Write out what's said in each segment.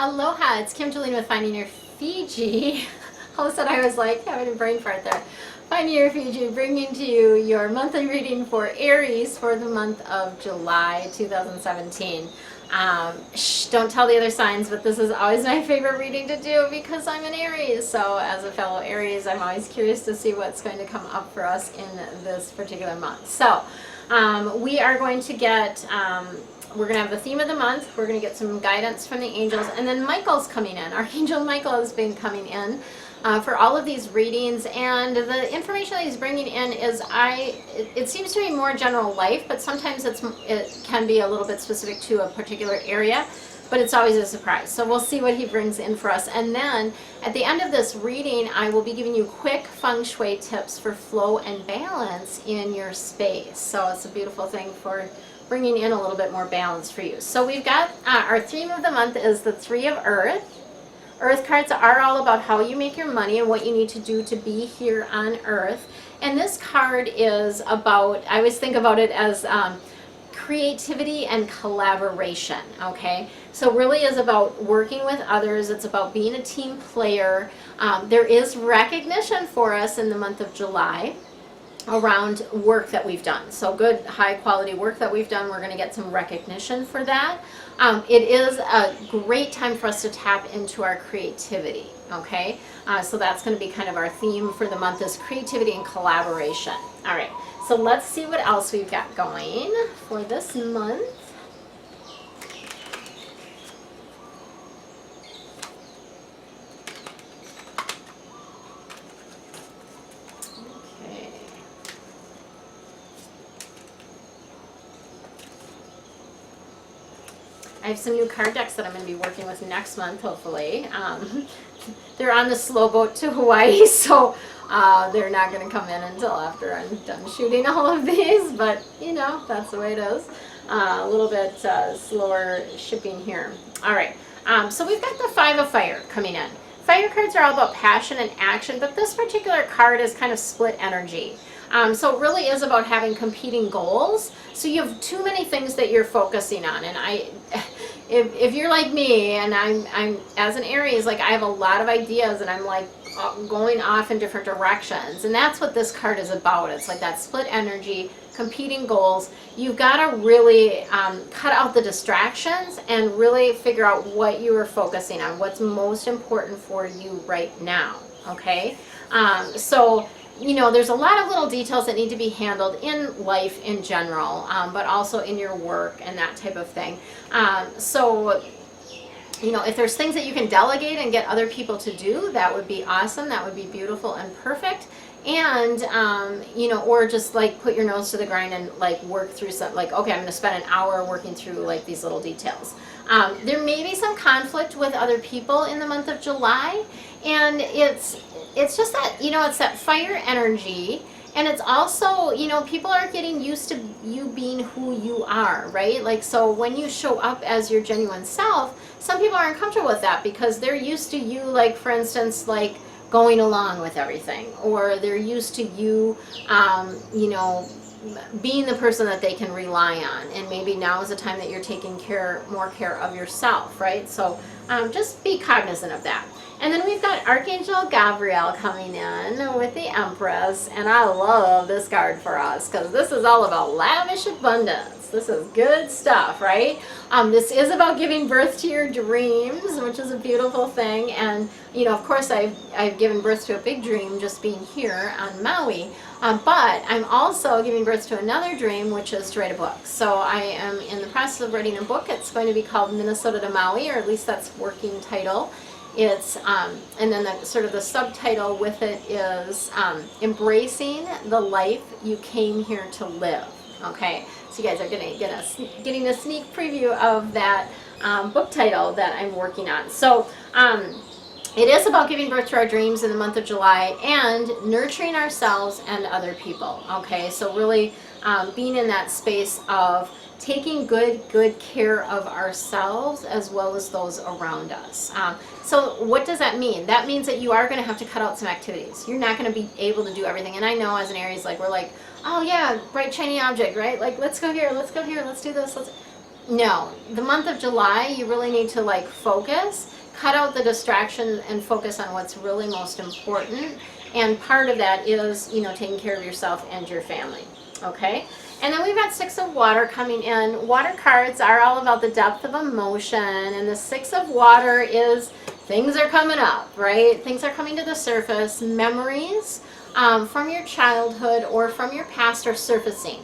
Aloha, it's Kim Jolene with Finding Your Fiji. All of a sudden I was like having a brain fart there. Finding Your Fiji, bringing to you your monthly reading for Aries for the month of July 2017. Don't tell the other signs, but this is always my favorite reading to do because I'm an Aries. So as a fellow Aries, I'm always curious to see what's going to come up for us in this particular month. So we are going to get... we're going to have the theme of the month, we're going to get some guidance from the angels, and then Michael's coming in. Archangel Michael has been coming in for all of these readings, and the information that he's bringing in is, it seems to be more general life, but sometimes it can be a little bit specific to a particular area, but it's always a surprise. So we'll see what he brings in for us, and then at the end of this reading, I will be giving you quick Feng Shui tips for flow and balance in your space. So it's a beautiful thing for bringing in a little bit more balance for you. So we've got our theme of the month is the Three of Earth. Earth cards are all about how you make your money and what you need to do to be here on Earth. And this card is about, I always think about it as creativity and collaboration, okay? So really is about working with others. It's about being a team player. There is recognition for us in the month of July around work that we've done. So good, high quality work that we've done, we're going to get some recognition for that. It is a great time for us to tap into our creativity, okay? So that's going to be kind of our theme for the month, is creativity and collaboration. All right, so let's see what else we've got going for this month. I have some new card decks that I'm going to be working with next month, hopefully. They're on the slow boat to Hawaii, so they're not going to come in until after I'm done shooting all of these, but you know, that's the way it is. A little bit slower shipping here. All right, so we've got the Five of Fire coming in. Fire cards are all about passion and action, but this particular card is kind of split energy. So it really is about having competing goals. So you have too many things that you're focusing on, and if you're like me, and I'm as an Aries, like I have a lot of ideas, and I'm like going off in different directions, and that's what this card is about. It's like that split energy, competing goals. You've got to really cut out the distractions and really figure out what you are focusing on, what's most important for you right now. Okay, so. You know, there's a lot of little details that need to be handled in life in general, but also in your work and that type of thing. So, you know, if there's things that you can delegate and get other people to do, that would be awesome. That would be beautiful and perfect. And, you know, or just like put your nose to the grind and like work through some, like, okay, I'm going to spend an hour working through like these little details. There may be some conflict with other people in the month of July, and it's just that, you know, it's that fire energy, and it's also, you know, people are getting used to you being who you are, right? Like, so when you show up as your genuine self, some people aren't comfortable with that because they're used to you, like, for instance, like going along with everything, or they're used to you, you know, being the person that they can rely on, and maybe now is the time that you're taking more care of yourself, right? So just be cognizant of that. And then we've got Archangel Gabriel coming in with the Empress, and I love this card for us because this is all about lavish abundance. This is good stuff, right? This is about giving birth to your dreams, which is a beautiful thing. And, you know, of course, I've given birth to a big dream just being here on Maui. But I'm also giving birth to another dream, which is to write a book. So I am in the process of writing a book. It's going to be called Minnesota to Maui, or at least that's working title. It's and then the sort of the subtitle with it is Embracing the Life You Came Here to Live. Okay, so you guys are getting a sneak preview of that book title that I'm working on. So it is about giving birth to our dreams in the month of July and nurturing ourselves and other people. Okay, so really being in that space of taking good care of ourselves as well as those around us. So what does that mean? That means that you are going to have to cut out some activities. You're not going to be able to do everything. And I know as an Aries, like, we're like, oh yeah, bright shiny object, right? Like, let's go here, let's do this. No, the month of July, you really need to like focus, cut out the distraction and focus on what's really most important. And part of that is, you know, taking care of yourself and your family. Okay? And then we've got Six of Water coming in. Water cards are all about the depth of emotion. And the Six of Water is things are coming up, right? Things are coming to the surface. Memories from your childhood or from your past are surfacing.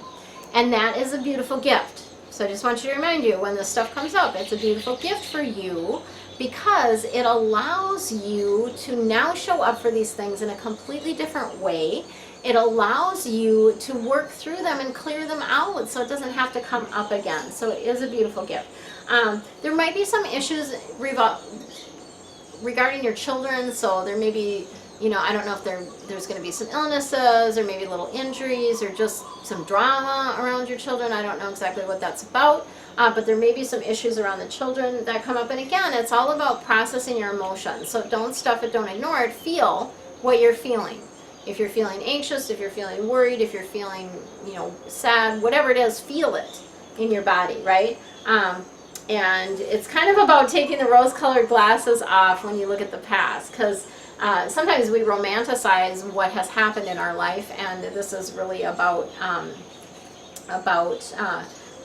And that is a beautiful gift. So I just want you to remind you, when this stuff comes up, it's a beautiful gift for you because it allows you to now show up for these things in a completely different way. It allows you to work through them and clear them out so it doesn't have to come up again. So it is a beautiful gift. There might be some issues regarding your children, so there may be, you know, I don't know if there's going to be some illnesses or maybe little injuries or just some drama around your children. I don't know exactly what that's about, but there may be some issues around the children that come up. And again, it's all about processing your emotions. So don't stuff it, don't ignore it. Feel what you're feeling. If you're feeling anxious, if you're feeling worried, if you're feeling, you know, sad, whatever it is, feel it in your body, right? And it's kind of about taking the rose-colored glasses off when you look at the past, because sometimes we romanticize what has happened in our life, and this is really about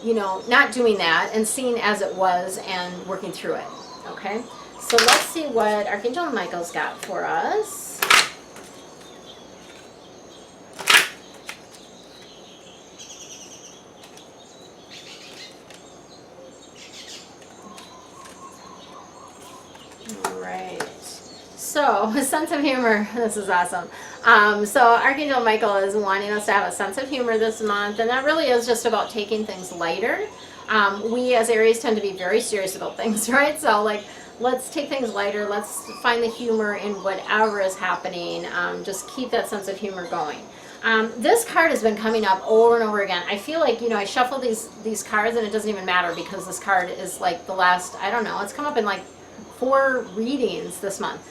you know, not doing that and seeing as it was and working through it. Okay, so let's see what Archangel Michael's got for us. So, a sense of humor, this is awesome. So Archangel Michael is wanting us to have a sense of humor this month, and that really is just about taking things lighter. We as Aries tend to be very serious about things, right? So like, let's take things lighter, let's find the humor in whatever is happening, just keep that sense of humor going. This card has been coming up over and over again. I feel like, you know, I shuffle these cards and it doesn't even matter because this card is like the last, I don't know, it's come up in like 4 readings this month.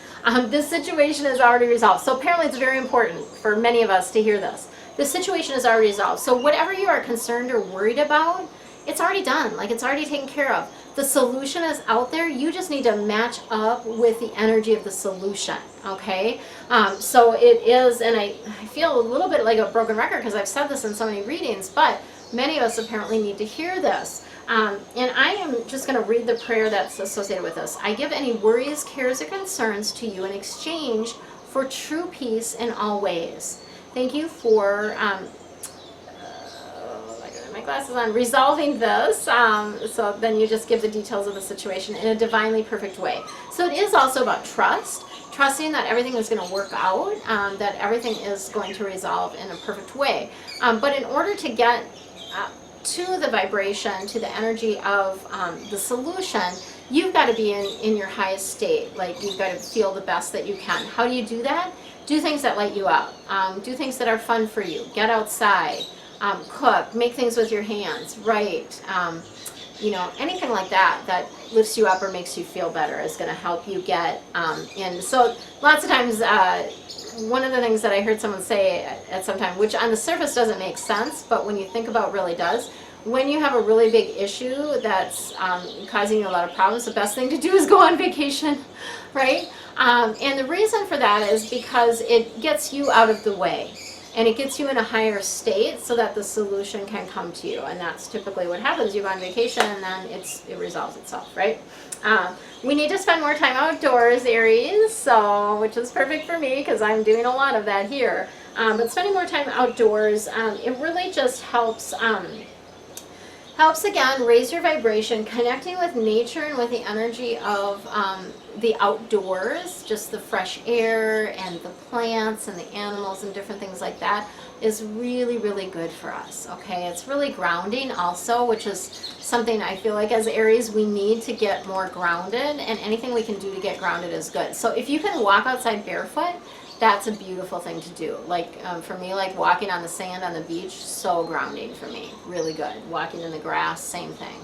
This situation is already resolved. So apparently it's very important for many of us to hear this. This situation is already resolved. So whatever you are concerned or worried about, it's already done. Like, it's already taken care of. The solution is out there. You just need to match up with the energy of the solution, okay? So it is, and I feel a little bit like a broken record because I've said this in so many readings, but many of us apparently need to hear this. And I am just going to read the prayer that's associated with this. I give any worries, cares, or concerns to you in exchange for true peace in all ways. Thank you for, I got my glasses on, resolving this. So then you just give the details of the situation in a divinely perfect way. So it is also about trust. Trusting that everything is going to work out, that everything is going to resolve in a perfect way. But in order to get to the vibration, to the energy of the solution, you've got to be in your highest state. Like, you've got to feel the best that you can. How do you do that? Do things that light you up. Do things that are fun for you. Get outside. Cook. Make things with your hands. Write. You know, anything like that that lifts you up or makes you feel better is going to help you get in. So lots of times, one of the things that I heard someone say at some time, which on the surface doesn't make sense, but when you think about it really does, when you have a really big issue that's causing you a lot of problems, the best thing to do is go on vacation, right? And the reason for that is because it gets you out of the way. And it gets you in a higher state so that the solution can come to you. And that's typically what happens. You go on vacation and then it resolves itself, right? We need to spend more time outdoors, Aries, so, which is perfect for me because I'm doing a lot of that here. But spending more time outdoors, it really just helps again raise your vibration, connecting with nature and with the energy of the outdoors, just the fresh air and the plants and the animals and different things like that is really, really good for us, okay? It's really grounding also, which is something I feel like as Aries we need to get more grounded, and anything we can do to get grounded is good. So if you can walk outside barefoot, that's a beautiful thing to do. Like for me, like walking on the sand on the beach, so grounding for me, really good. Walking in the grass, same thing.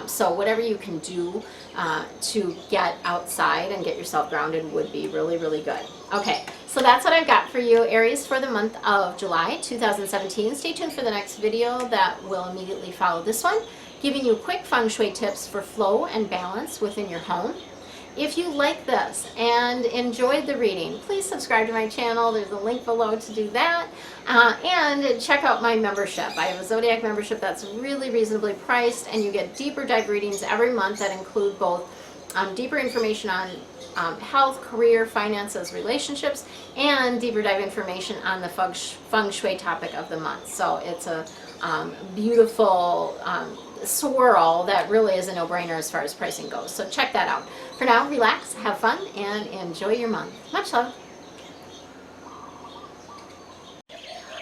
So whatever you can do to get outside and get yourself grounded would be really, really good. Okay, so that's what I've got for you, Aries, for the month of July 2017. Stay tuned for the next video that will immediately follow this one. giving you quick feng shui tips for flow and balance within your home. If you like this and enjoyed the reading, please subscribe to my channel. There's a link below to do that. And check out my membership. I have a Zodiac membership that's really reasonably priced, and you get deeper dive readings every month that include both deeper information on health, career, finances, relationships, and deeper dive information on the feng shui topic of the month. So it's a beautiful swirl that really is a no-brainer as far as pricing goes. So check that out. For now, relax, have fun, and enjoy your month. Much love.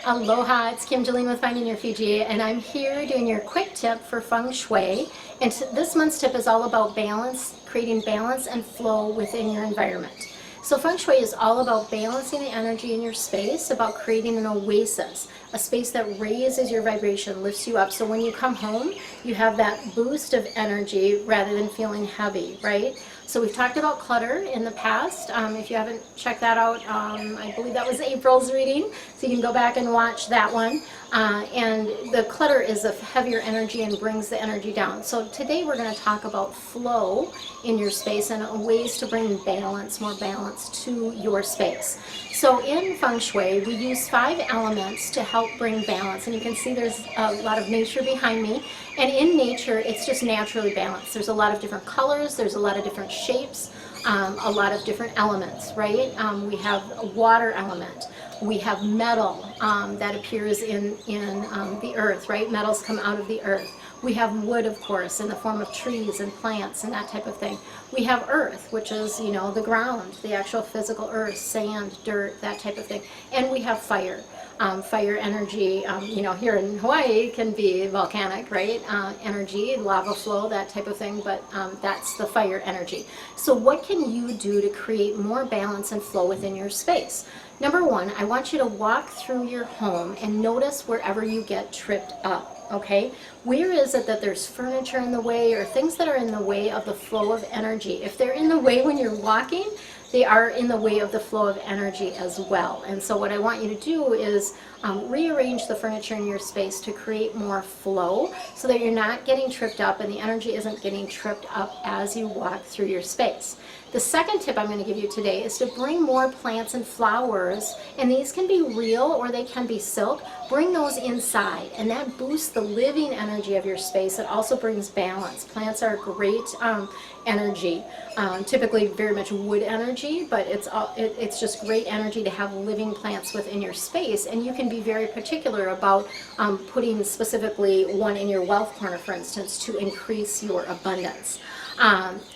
Aloha, it's Kim Jolene with Finding Your Fiji, and I'm here doing your quick tip for feng shui. And this month's tip is all about balance, creating balance and flow within your environment. So feng shui is all about balancing the energy in your space, about creating an oasis, a space that raises your vibration, lifts you up. So when you come home, you have that boost of energy rather than feeling heavy, right? So we've talked about clutter in the past. If you haven't checked that out, I believe that was April's reading, so you can go back and watch that one. And the clutter is of heavier energy and brings the energy down. So today we're going to talk about flow in your space and ways to bring balance, more balance to your space. So in feng shui, we use 5 elements to help bring balance. And you can see there's a lot of nature behind me. And in nature, it's just naturally balanced. There's a lot of different colors, there's a lot of different shapes, a lot of different elements, right? We have a water element. We have metal that appears in the earth, right? Metals come out of the earth. We have wood, of course, in the form of trees and plants and that type of thing. We have earth, which is, you know, the ground, the actual physical earth, sand, dirt, that type of thing. And we have fire. Fire energy, you know, here in Hawaii can be volcanic, right? Energy, lava flow, that type of thing, but that's the fire energy. So what can you do to create more balance and flow within your space? Number 1, I want you to walk through your home and notice wherever you get tripped up, okay? Where is it that there's furniture in the way or things that are in the way of the flow of energy? If they're in the way when you're walking, they are in the way of the flow of energy as well. And so what I want you to do is rearrange the furniture in your space to create more flow so that you're not getting tripped up and the energy isn't getting tripped up as you walk through your space. The second tip I'm going to give you today is to bring more plants and flowers, and these can be real or they can be silk. Bring those inside, and that boosts the living energy of your space. It also brings balance. Plants are great energy, typically very much wood energy, but it's just great energy to have living plants within your space, and you can be very particular about putting specifically one in your wealth corner, for instance, to increase your abundance.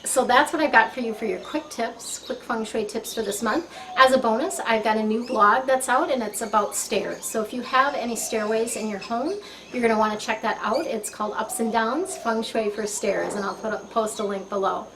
So that's what I've got for you for your quick tips, quick feng shui tips for this month. As a bonus, I've got a new blog that's out, and it's about stairs. So if you have any stairways in your home, you're going to want to check that out. It's called Ups and Downs, Feng Shui for Stairs, and I'll post a link below.